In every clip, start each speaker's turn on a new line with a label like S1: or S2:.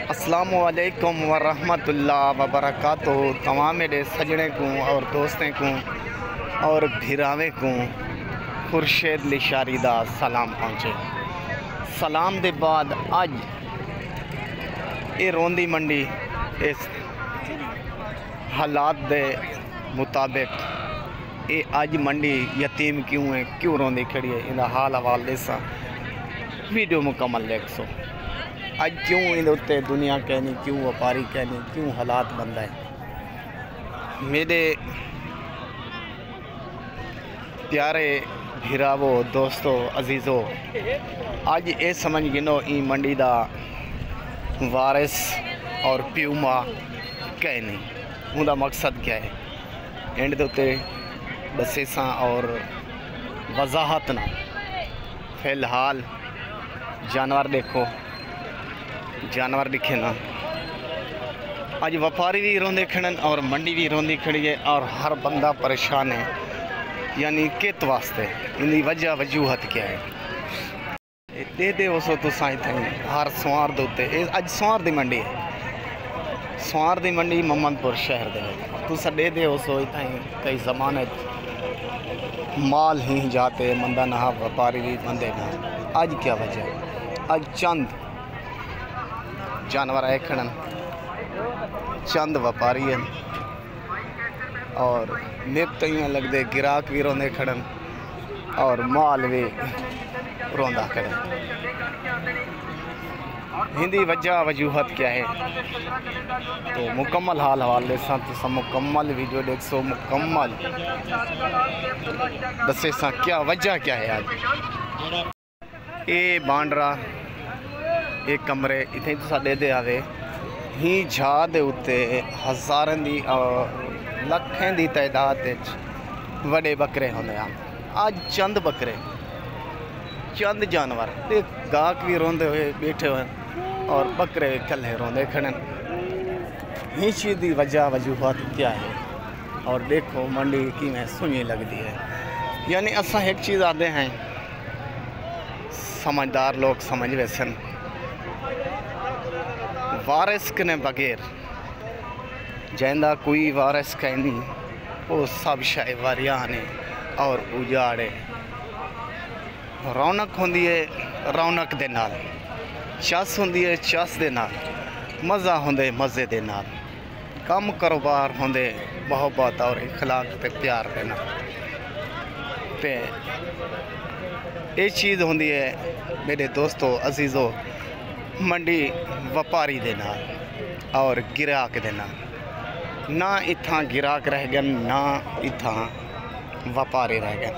S1: अस्सलामुअलैकुम वरहमतुल्लाह वबरकातुहू। तमाम मेरे सजने को और दोस्तें को और भिरावे को खुर्शेद लिशारी दा सलाम पहुँचे। सलाम दे बाद अज ये रोंदी मंडी इस हालात दे मुताबिक ये अज मंडी यतीम क्यों है, क्यों रोंदी खड़ी है, इनका हाल हवाल देसा वीडियो मुकम्मल देख सो। अज क्यों इन उत्ते दुनिया कहनी, क्यों व्यापारी कहनी, क्यों हालात बनता है। मेरे प्यारे भिरावो दोस्तों अजीज़ों, अज ये समझ गिनो ई मंडी दा वारिस और प्यूमा कहनी उनका मकसद क्या है। एंड के उत्ते दसेसा और वजाहत ना। फिलहाल जानवर देखो, जानवर दिखे ना। अज व्यापारी भी रोंदे खड़न और मंडी भी रोंदी खड़ी है और हर बंदा परेशान है। यानी कित वास्ते इनकी वजह वजूहत क्या है। दे दे उसो तुसा इतनी हर सोआर दे उत्ते अज सोआर दी मंडी है। सोआर दी मंडी मोहम्मदपुर शहर दे तुसा दे दे उसो इतनी कई जमानत माल ही जाते मंदा ना व्यापारी भी बंदे ना। अज क्या वजह है। अज चंद जानवर आए खड़न, चंद व्यापारी हैं और नित यूँ लगते गिराक भी रोंदे खड़न और माल भी रोंदा खड़न। हिंदी वजह वजूहत क्या है तो मुकम्मल हाल हवाल देसा तो मुकम्मल वीडियो देख सो, मुकम्मल दसे सा क्या वजह क्या है। आज ये बांडरा ये कमरे इतने तुसा दे दे आवे ही झा दे उत्ते हज़ारन दी और लखें दी तादाद वड़े बकरे होंदे हैं। अज चंद बकरे, चंद जानवर ते गाहक भी रोंदे हुए बैठे हुए और बकरे कल्हे रोंदे खड़न। ही चीज़ की वजह वजूहत क्या है। और देखो मंडी की में सुनी लगती है। यानी असा एक चीज़ आते हैं, समझदार लोग समझ वैसन वारिस कने बगैर जैंदा कोई वारिस कहनी वो सब शाय वारियाने और उजाड़े। रौनक होंदी है रौनक दे नाल, चस होंदी है चस दे नाल, मज़ा होंदे मज़े दे नाल, कम कारोबार होंदे मोहब्बत और इखलाक ते प्यार दे नाल। ते ये चीज़ होंदी है मेरे दोस्तों अजीज़ों मंडी व्यापारी दे नाल और गिराक दे नाल। ना इत्थां गिराक रह गए ना इत्थां व्यापारी रह गए।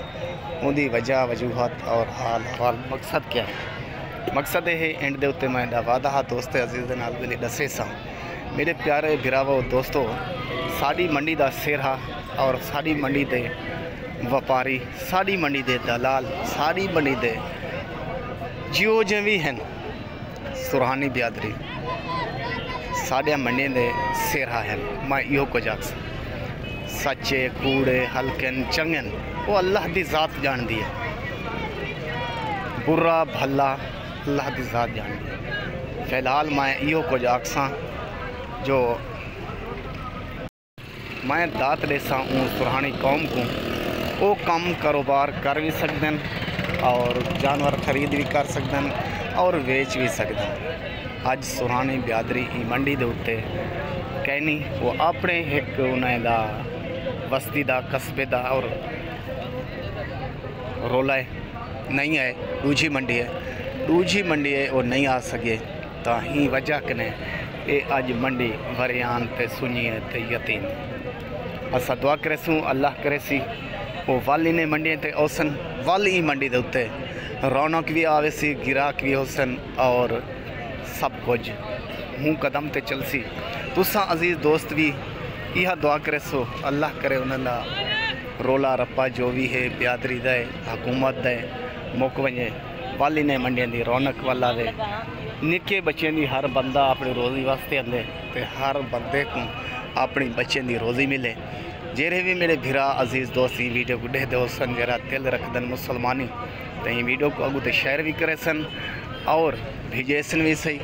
S1: उनकी वजह वजूहत और हाल हवाल मकसद क्या है। मकसद ये एंड दे उत्ते मैं वादा हा दोस्त अजीज़ दे नाल भी दसे सा। मेरे प्यारे भिरावो दोस्तों, साड़ी मंडी दा सेरा और साड़ी मंडी दे व्यापारी, साड़ी मंडी दे दलाल, साड़ी मंडी दे जियो भी हैं सुरहानी बिरादरी साढ़िया मंडी दे सेरा हैं। मैं यो कुछ आख सच्चे कूड़े हल्कन चंगन वो अल्लाह की ज़ात जानती है। बुरा भला अल्लाह की ज़ात जानती है। फिलहाल मैं यो कुछ आखसा जो मैं दात देसा हूँ सुरहानी कौम को वो कम कारोबार कर भी सकते हैं और जानवर खरीद भी कर सकते हैं और बेच भी सकते हैं। अज सुरहानी बिरादरी मंडी दे उत्ते कहनी वो अपने एक उन्हें दा बस्ती दा कस्बे दा और रोला है नहीं है। दूजी मंडी है, दूजी मंडी है वो नहीं आ सके तो ही वजह कने ये अज मंडी वरियान ते सुनी है ते यतीम। असा दुआ करेसूँ अल्लाह करेसी वो वाली ने मंडी ते औसन वाली मंडी दे उत्ते रौनक भी आवे सी, गिराक भी होसन और सब कुछ हूँ कदम ते चलसी। तुसा अजीज़ दोस्त भी यह दुआ करे सो अल्लाह करे उन्होंने रोला रप्पा जो भी है बिरादरी दे हुकूमत दे मुक वजे वाली ने मंडिया की रौनक वाला दे निके बच्चे की हर बंदा अपनी रोज़ी वास्ते आंदे ते हर बंदे को अपनी बच्चे की रोज़ी मिले। जेरे भी मेरे भिरा अजीज़ दोस्त वीडियो को देख दो सन जरा दिल रखदन मुसलमानी तो वीडियो को अगू तो शेयर भी करे सन और भेजे सन भी सही।